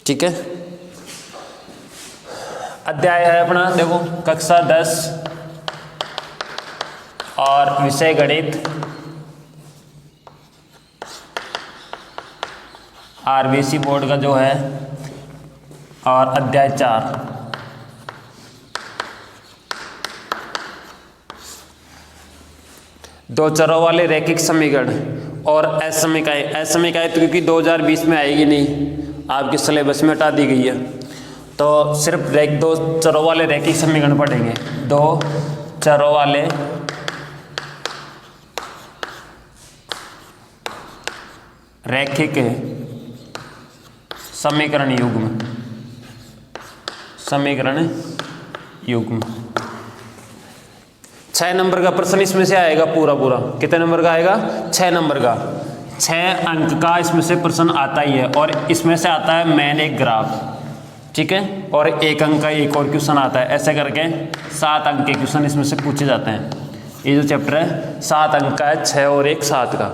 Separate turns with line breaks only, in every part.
ठीक है। अध्याय है अपना, देखो कक्षा 10 और विषय गणित, आरबीसी बोर्ड का जो है, और अध्याय 4। दो चरों वाले रैखिक समीकरण और असमीकाय तो क्योंकि 2020 में आएगी नहीं, आपके सिलेबस में हटा दी गई है, तो सिर्फ दो चरों वाले रैखिक समीकरण पढ़ेंगे। दो चरों वाले रैखिक समीकरण युग्म 6 नंबर का प्रश्न इसमें से आएगा पूरा। कितने नंबर का आएगा? 6 नंबर का, 6 अंक का इसमें से प्रश्न आता ही है। और इसमें से आता है मेन एक ग्राफ, ठीक है, और 1 अंक का एक और क्वेश्चन आता है। ऐसे करके 7 अंक के क्वेश्चन इसमें से पूछे जाते हैं। ये जो चैप्टर है 7 अंक का है, 6 और 1 7 का।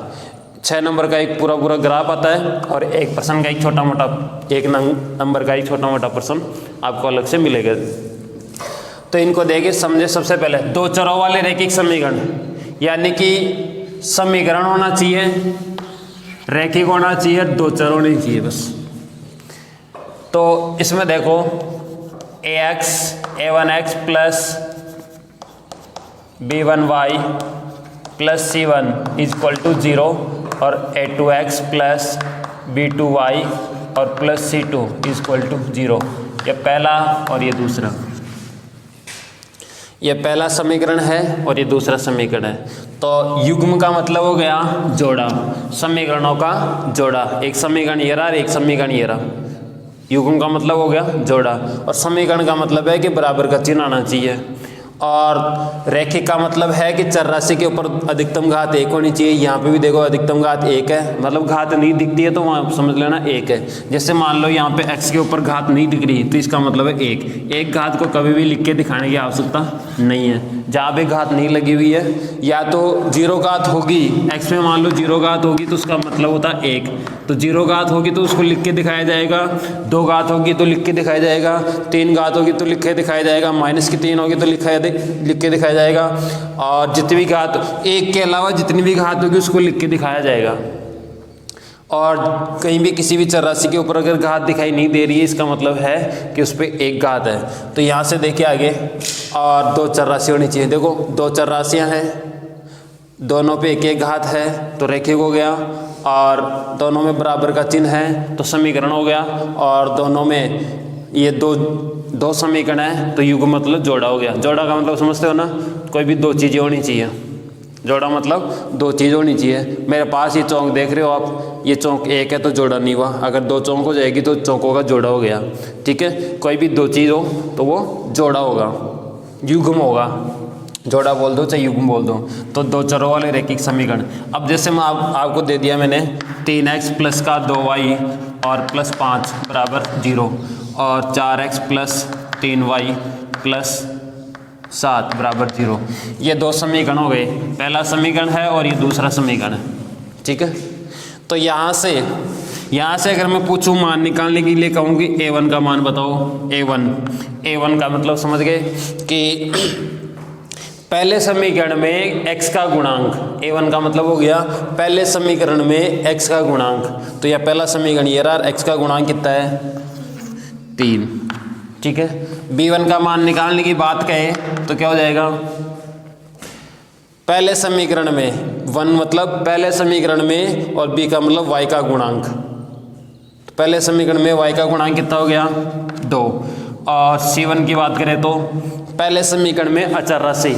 6 नंबर का एक पूरा ग्राफ आता है और एक प्रश्न का एक छोटा मोटा, 1 नंबर का एक छोटा मोटा प्रश्न आपको अलग से मिलेगा। तो इनको देखिए, समझे। सबसे पहले दो चरों वाले रैखिक समीकरण, यानी कि समीकरण होना चाहिए, रैखिक होना चाहिए, दो चर होने चाहिए बस। तो इसमें देखो a1x plus b1y plus c1 equal to 0 और a2x प्लस b2y और प्लस c2 इक्वल टू 0। ये पहला और ये दूसरा, ये पहला समीकरण है और ये दूसरा समीकरण है। तो युग्म का मतलब हो गया जोड़ा, समीकरणों का जोड़ा। एक समीकरण ये रहा, एक समीकरण ये रहा। युग्म का मतलब हो गया जोड़ा, और समीकरण का मतलब है कि बराबर का चिन्ह आना चाहिए। और रैखिक का मतलब है कि चर राशि के ऊपर अधिकतम घात 1 होनी चाहिए। यहाँ पे भी देखो अधिकतम घात 1 है, मतलब घात नहीं दिखती है तो वहाँ समझ लेना 1 है। जैसे मान लो यहाँ पे x के ऊपर घात नहीं दिख रही तो इसका मतलब है 1। एक घात को कभी भी लिख के दिखाने की आवश्यकता नहीं है। जहाँ पे घात नहीं लगी हुई है, या तो 0 घात होगी, x में मान लो 0 घात होगी तो उसका मतलब होता है 1। तो 0 घात होगी तो उसको लिख के दिखाया जाएगा, 2 घात होगी तो लिख के दिखाया जाएगा, 3 घात होगी तो लिख के दिखाया जाएगा, -3 होगी तो लिख के दिखाया जाएगा। और जितनी भी घात, 1 के अलावा जितनी भी घात होगी उसको लिख के दिखाया जाएगा। और कहीं भी किसी भी चर राशि के ऊपर अगर घात दिखाई नहीं दे रही है, इसका मतलब है कि उस पर 1 घात है। तो यहाँ से देखिए आगे, और 2 चर राशि होनी चाहिए। देखो 2 चर राशियाँ हैं, दोनों पे 1 घात है तो रैखिक हो गया, और दोनों में बराबर का चिन्ह है तो समीकरण हो गया, और दोनों में ये दो समीकरण है तो युग्म मतलब जोड़ा हो गया। जोड़ा का मतलब समझते हो ना, कोई भी 2 चीज़ें होनी चाहिए। जोड़ा मतलब 2 चीज़ होनी चाहिए। मेरे पास ये चौक देख रहे हो आप, ये चौक 1 है तो जोड़ा नहीं हुआ, अगर 2 चौक हो जाएगी तो चौकों का जोड़ा हो गया। ठीक है, कोई भी 2 चीज़ हो तो वो जोड़ा होगा, युग्म होगा। जोड़ा बोल दो चाहे युग्म बोल दो। तो 2 चरों वाले रैखिक समीकरण। अब जैसे मैं आपको दे दिया मैंने 3x प्लस का 2y और प्लस 5 बराबर 0, और 4x प्लस 3y प्लस 7 बराबर 0। ये 2 समीकरण हो गए, पहला समीकरण है और ये दूसरा समीकरण है। ठीक है, तो यहाँ से अगर मैं पूछूं मान निकालने के लिए कहूँगी a1 का मान बताओ। a1 का मतलब समझ गए कि पहले समीकरण में x का गुणांक, a1 का मतलब हो गया पहले समीकरण में x का गुणांक। तो यह पहला समीकरण ये रहा, x का गुणांक कितना है? 3। ठीक है, b1 का मान निकालने की बात कहें तो क्या हो जाएगा? पहले समीकरण में 1 मतलब पहले समीकरण में, और b का मतलब y का गुणांक। तो पहले समीकरण में y का गुणांक कितना हो गया? 2। और c1 की बात करें तो पहले समीकरण में अचर राशि,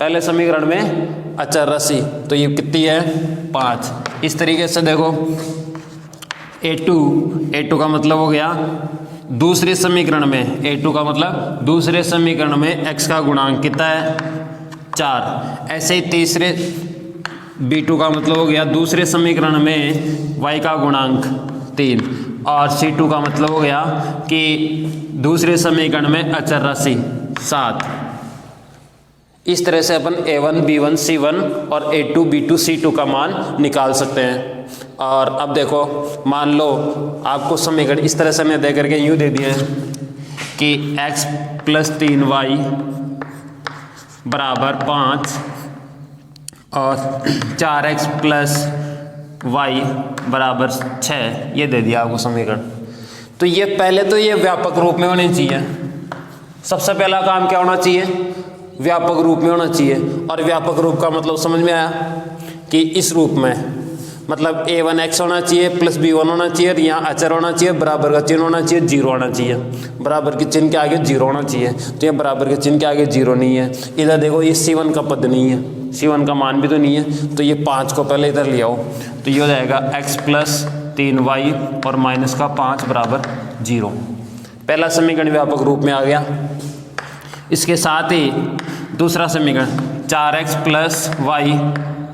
पहले समीकरण में अचर राशि, तो ये कितनी है? 5। इस तरीके से देखो a2 का मतलब हो गया दूसरे समीकरण में, a2 का मतलब दूसरे समीकरण में x का गुणांक कितना है? 4। ऐसे ही तीसरे b2 का मतलब हो गया दूसरे समीकरण में y का गुणांक 3, और c2 का मतलब हो गया कि दूसरे समीकरण में अचर राशि 7। इस तरह से अपन a1 b1 c1 और a2 b2 c2 का मान निकाल सकते हैं। और अब देखो मान लो आपको समीकरण इस तरह से मैं दे करके यूँ दे दिया है कि x + 3y = 5 और 4x + y = 6, ये दे दिया आपको समीकरण। तो ये पहले तो ये व्यापक रूप में होनी चाहिए। सबसे पहला काम क्या होना चाहिए? व्यापक रूप में होना चाहिए। और व्यापक रूप का मतलब समझ में आया कि इस रूप में मतलब a1x होना चाहिए + b1 होना चाहिए, और यहाँ अचर होना चाहिए, बराबर का चिन्ह होना चाहिए, 0 होना चाहिए, बराबर के चिन्ह के आगे 0 होना चाहिए। तो ये बराबर के चिन्ह के आगे 0 नहीं है। इधर देखो ये c1 का पद नहीं है, c1 का मान भी तो नहीं है, तो ये 5 को पहले इधर ले आओ, तो ये हो जाएगा x + 3y और -5 = 0। पहला समीकरण व्यापक रूप में आ गया। इसके साथ ही दूसरा समीकरण 4x + y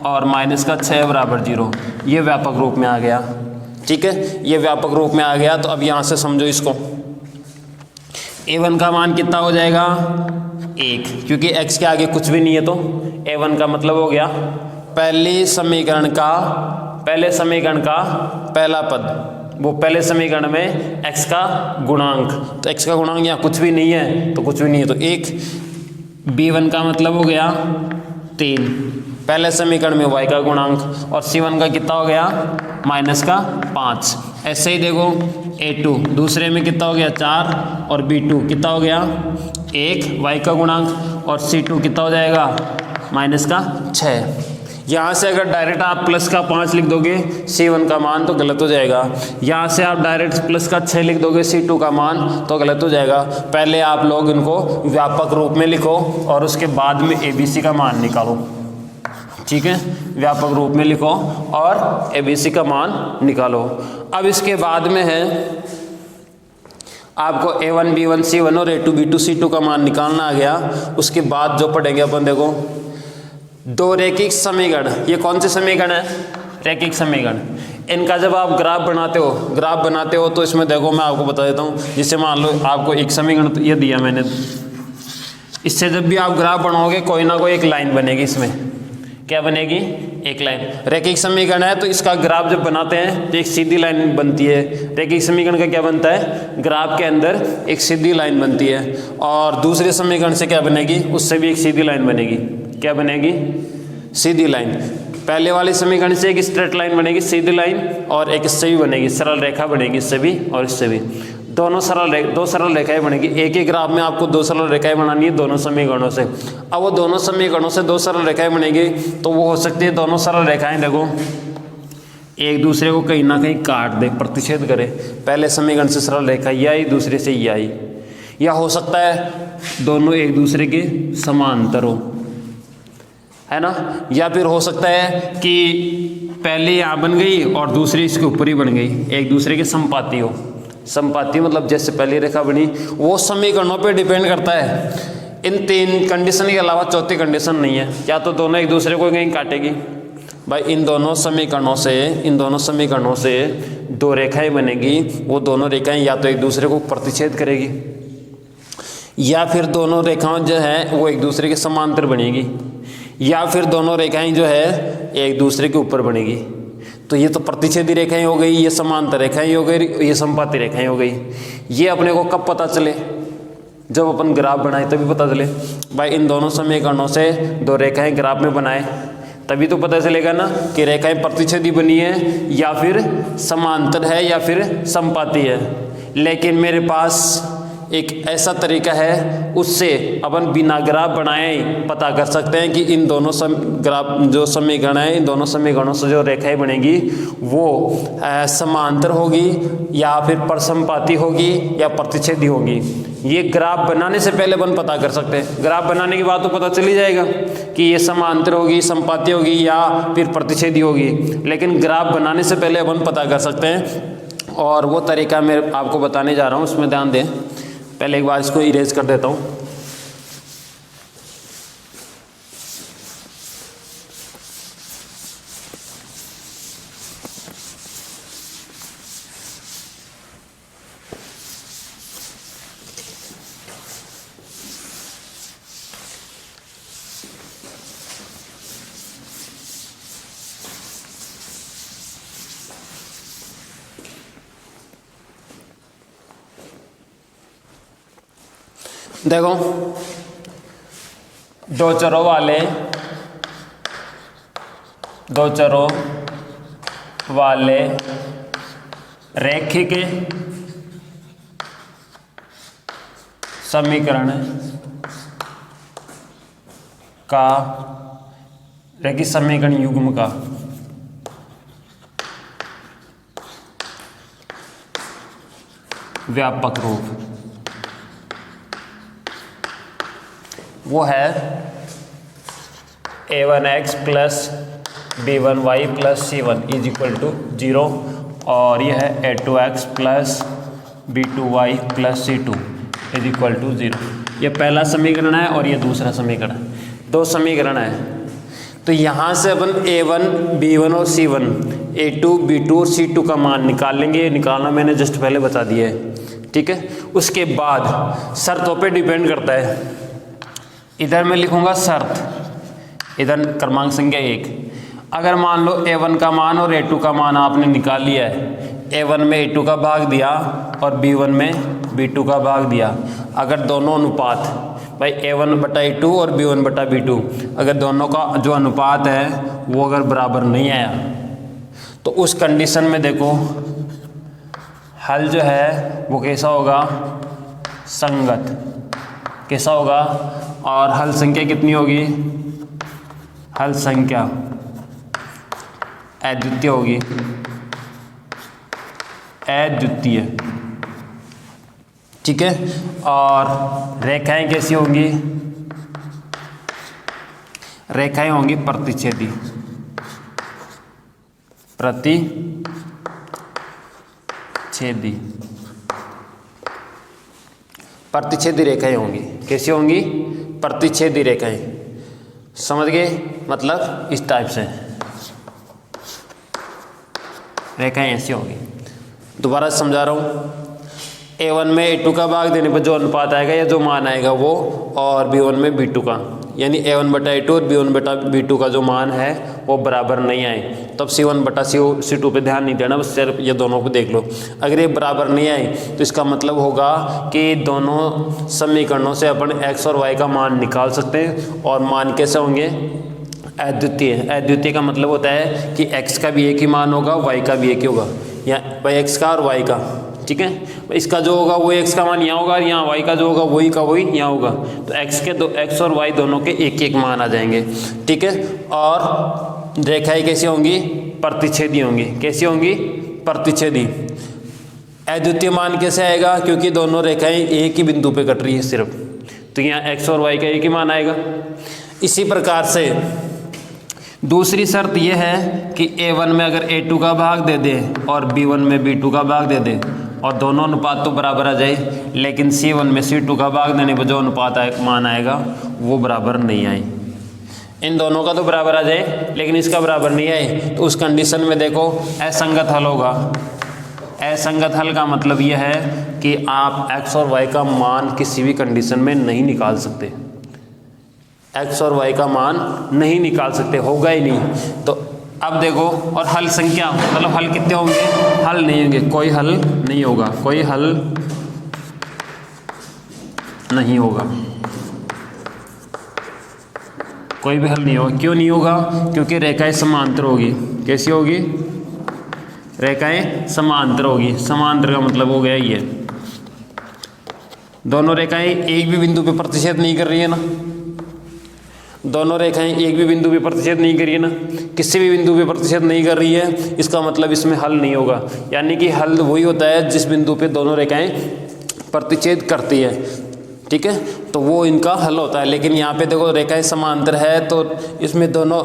और -6 = 0, ये व्यापक रूप में आ गया। ठीक है, ये व्यापक रूप में आ गया। तो अब यहाँ से समझो इसको, a1 का मान कितना हो जाएगा? 1, क्योंकि x के आगे कुछ भी नहीं है, तो a1 का मतलब हो गया पहले समीकरण का पहला पद, वो पहले समीकरण में x का गुणांक, तो x का गुणांक यहाँ कुछ भी नहीं है, तो कुछ भी नहीं है तो 1। b1 का मतलब हो गया 3, पहले समीकरण में y का गुणांक, और c1 का कितना हो गया? -5। ऐसे ही देखो a2 दूसरे में कितना हो गया? 4, और b2 कितना हो गया? 1 y का गुणांक, और c2 कितना हो जाएगा? -6। यहाँ से अगर डायरेक्ट आप +5 लिख दोगे c1 का मान तो गलत हो जाएगा। यहाँ से आप डायरेक्ट +6 लिख दोगे c2 का मान तो गलत हो जाएगा। पहले आप लोग इनको व्यापक रूप में लिखो और उसके बाद में abc का मान निकालो। ठीक है, व्यापक रूप में लिखो और abc का मान निकालो। अब इसके बाद में है आपको a1 b1 c1 और a2 b2 c2 का मान निकालना आ गया। उसके बाद जो पढ़ेंगे अपन, देखो दो रैखिक समीकरण, ये कौन से समीकरण है? रैखिक समीकरण। इनका जब आप ग्राफ बनाते हो तो इसमें देखो मैं आपको बता देता हूँ। जिससे मान लो आपको एक समीकरण तो ये दिया मैंने, इससे जब भी आप ग्राफ बनाओगे कोई ना कोई एक लाइन बनेगी। इसमें क्या बनेगी? एक लाइन। रैखिक समीकरण है तो इसका ग्राफ जब बनाते हैं तो एक सीधी लाइन बनती है। रैखिक समीकरण का क्या बनता है? ग्राफ के अंदर एक सीधी लाइन बनती है। और दूसरे समीकरण से क्या बनेगी? उससे भी एक सीधी लाइन बनेगी। क्या बनेगी? सीधी लाइन। पहले वाले समीकरण से एक स्ट्रेट लाइन बनेगी, सीधी लाइन, और एक इससे भी बनेगी, सरल रेखा बनेगी, इससे भी और इससे भी। दो सरल रेखाएं बनेगी। एक ही ग्राफ में आपको 2 सरल रेखाएं बनानी है दोनों समीकरणों से। अब वो दोनों समीकरणों से 2 सरल रेखाएं बनेगी तो वो हो सकती है दोनों सरल रेखाएं देखो एक दूसरे को कहीं ना कहीं काट दे, प्रतिच्छेद करे। पहले समीकरण से सरल रेखा ये आई, दूसरे से ये आई। या हो सकता है दोनों एक दूसरे के समांतर हो, है ना। या फिर हो सकता है कि पहले यहाँ बन गई और दूसरी इसके ऊपर ही बन गई, एक दूसरे के संपाती हो। संपाती मतलब जैसे पहली रेखा बनी, वो समीकरणों पे डिपेंड करता है। इन 3 कंडीशन के अलावा चौथी कंडीशन नहीं है। या तो दोनों एक दूसरे को कहीं काटेगी भाई, इन दोनों समीकरणों से 2 रेखाएं बनेगी। वो दोनों रेखाएं या तो एक दूसरे को प्रतिच्छेद करेगी, या फिर दोनों रेखाएं जो है वो एक दूसरे के समांतर बनेगी, या फिर दोनों रेखाएं जो है एक दूसरे के ऊपर बनेगी। तो ये तो प्रतिच्छेदी रेखाएं हो गई, ये समांतर रेखाएं हो गई, ये संपाती रेखाएं हो गई। ये अपने को कब पता चले? जब अपन ग्राफ बनाए तभी पता चले। भाई इन दोनों समीकरणों से 2 रेखाएं ग्राफ में बनाए तभी तो पता चलेगा ना कि रेखाएं प्रतिच्छेदी बनी है या फिर समांतर है या फिर संपाती है। लेकिन मेरे पास एक ऐसा तरीका है, उससे अपन बिना ग्राफ बनाए पता कर सकते हैं कि इन दोनों ग्राफ जो समीकरण है, इन दोनों समीकरणों से जो रेखाएं बनेगी वो समांतर होगी या फिर परसंपाती होगी या प्रतिच्छेदी होगी। ये ग्राफ बनाने से पहले अपन पता कर सकते हैं। ग्राफ बनाने के बाद तो पता चल ही जाएगा कि ये समांतर होगी, संपाती होगी या फिर प्रतिच्छेदी होगी। लेकिन ग्राफ बनाने से पहले अपन पता कर सकते हैं, और वो तरीका मैं आपको बताने जा रहा हूँ, उसमें ध्यान दें। पहले एक बार इसको इरेज कर देता हूँ। देखो दो चरों वाले रैखिक समीकरण का रैखिक समीकरण युग्म का व्यापक रूप वो है a1x plus b1y plus c1 is equal to 0 और यह है a2x plus b2y plus c2 is equal to 0। ये पहला समीकरण है और ये दूसरा समीकरण है, दो समीकरण है। तो यहाँ से अपन a1 b1 और c1 a2 b2 और c2 का मान निकाल लेंगे। निकालना मैंने जस्ट पहले बता दिया है, ठीक है। उसके बाद शर्तों पे डिपेंड करता है। इधर मैं लिखूंगा शर्त, इधर क्रमांक संख्या 1। अगर मान लो a1 का मान और a2 का मान आपने निकाल लिया है, a1 में a2 का भाग दिया और b1 में b2 का भाग दिया। अगर दोनों अनुपात भाई a1 बटा a2 और b1 बटा b2 अगर दोनों का जो अनुपात है वो अगर बराबर नहीं आया तो उस कंडीशन में देखो हल जो है वो कैसा होगा, संगत कैसा होगा। और हल संख्या कितनी होगी, हल संख्या अद्वितीय होगी, अद्वितीय, ठीक है। और रेखाएं कैसी होंगी, रेखाएं होंगी प्रतिच्छेदी, प्रतिच्छेदी, प्रतिच्छेदी रेखाएं होंगी। कैसी होंगी, प्रतिच्छेदी रेखाएं। समझ गए, मतलब इस टाइप से रेखाएं ऐसी होंगी। दोबारा समझा रहा हूँ, a1 में a2 का भाग देने पर जो अनुपात आएगा या जो मान आएगा वो, और b1 में b2 का, यानी a1 बटा a2 और b1 बटा b2 का जो मान है वो बराबर नहीं आए, तब c1 बटा c2 पे ध्यान नहीं देना, बस सिर्फ ये दोनों को देख लो। अगर ये बराबर नहीं आए तो इसका मतलब होगा कि दोनों समीकरणों से अपन x और y का मान निकाल सकते हैं। और मान कैसे होंगे, अद्वितीय। अद्वितीय का मतलब होता है कि x का भी एक ही मान होगा, y का भी एक ही होगा, या भाई x का और y का, ठीक है। इसका जो होगा वो x का मान यहाँ होगा, यहाँ y का जो होगा वही का वही यहाँ होगा। तो x और y दोनों के एक एक मान आ जाएंगे, ठीक है। और रेखाएं कैसी होंगी, प्रतिच्छेदी होंगी। कैसी होंगी, प्रतिच्छेदी। अद्वितीय मान कैसे आएगा, क्योंकि दोनों रेखाएं एक ही बिंदु पे कट रही है सिर्फ, तो यहाँ x और y का एक ही मान आएगा। इसी प्रकार से दूसरी शर्त यह है कि a1 में अगर a2 का भाग दे दे और b1 में b2 का भाग दे दे और दोनों अनुपात तो बराबर आ जाए, लेकिन c1 में c2 का भाग देने पर जो अनुपात मान आएगा वो बराबर नहीं आए। इन दोनों का तो बराबर आ जाए लेकिन इसका बराबर नहीं आए, तो उस कंडीशन में देखो असंगत हल होगा। असंगत हल का मतलब यह है कि आप x और y का मान किसी भी कंडीशन में नहीं निकाल सकते, x और y का मान नहीं निकाल सकते, होगा ही नहीं। तो अब देखो, और हल संख्या मतलब हल कितने होंगे, हल नहीं होंगे, कोई हल नहीं होगा, कोई हल नहीं होगा, कोई भी हल नहीं होगा। क्यों नहीं होगा, क्योंकि रेखाएं समांतर होगी। कैसी होगी, रेखाएं समांतर होगी। समांतर का मतलब हो गया ये, दोनों रेखाएं एक भी बिंदु पे प्रतिच्छेद नहीं कर रही है ना, दोनों रेखाएं एक भी बिंदु पे प्रतिच्छेद नहीं कर रही है ना, किसी भी बिंदु पे प्रतिच्छेद नहीं कर रही है, इसका मतलब इसमें हल नहीं होगा। यानी कि हल वही होता है जिस बिंदु पे दोनों रेखाएं प्रतिच्छेद करती है, ठीक है, तो वो इनका हल होता है। लेकिन यहाँ पे देखो रेखाएं समांतर है तो इसमें दोनों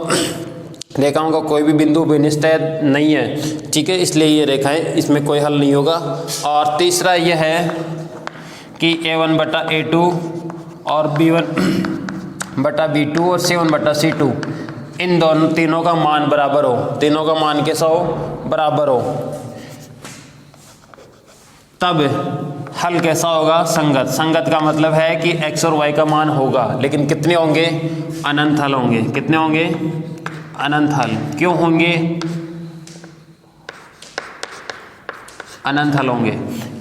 रेखाओं का कोई भी बिंदु विनिष्ट नहीं है, ठीक है, इसलिए ये रेखाएं इसमें कोई हल नहीं होगा। और तीसरा यह है कि a1 बटा a2 और b1 बटा b2 और c1 बटा c2 इन दोनों तीनों का मान बराबर हो, तीनों का मान कैसा हो, बराबर हो, तब हल कैसा होगा, संगत। संगत का मतलब है कि x और y का मान होगा, लेकिन कितने होंगे, अनंत हल होंगे। कितने होंगे, अनंत हल। क्यों होंगे, अनंत हल होंगे।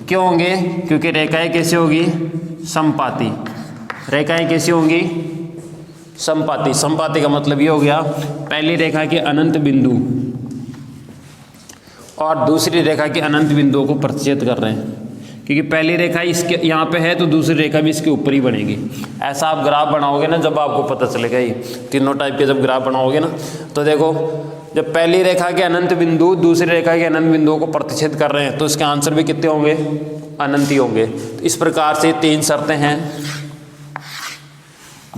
क्यों होंगे, क्योंकि रेखाएं कैसी होगी, समपाती, रेखाएं कैसी होंगी? समपाती। समपाती का मतलब ये हो गया पहली रेखा के अनंत बिंदु और दूसरी रेखा के अनंत बिंदुओं को प्रतिच्छेद कर रहे हैं, क्योंकि पहली रेखा इसके यहाँ पे है तो दूसरी रेखा भी इसके ऊपर ही बनेगी। ऐसा आप ग्राफ बनाओगे ना, जब आपको पता चलेगा ये तीनों टाइप के जब ग्राफ बनाओगे ना, तो देखो जब पहली रेखा के अनंत बिंदु दूसरी रेखा के अनंत बिंदुओं को प्रतिच्छेद कर रहे हैं तो इसके आंसर भी कितने होंगे? अनंत ही होंगे। तो इस प्रकार से 3 शर्तें हैं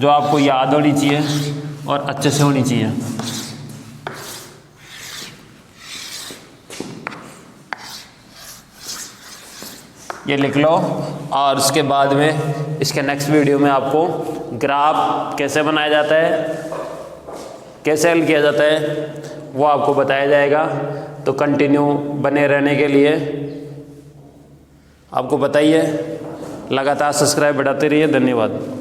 जो आपको याद होनी चाहिए और अच्छे से होनी चाहिए। ये लिख लो और उसके बाद में इसके नेक्स्ट वीडियो में आपको ग्राफ कैसे बनाया जाता है, कैसे हल किया जाता है, वो आपको बताया जाएगा। तो कंटिन्यू बने रहने के लिए आपको बताइए, लगातार सब्सक्राइब बढ़ाते रहिए। धन्यवाद।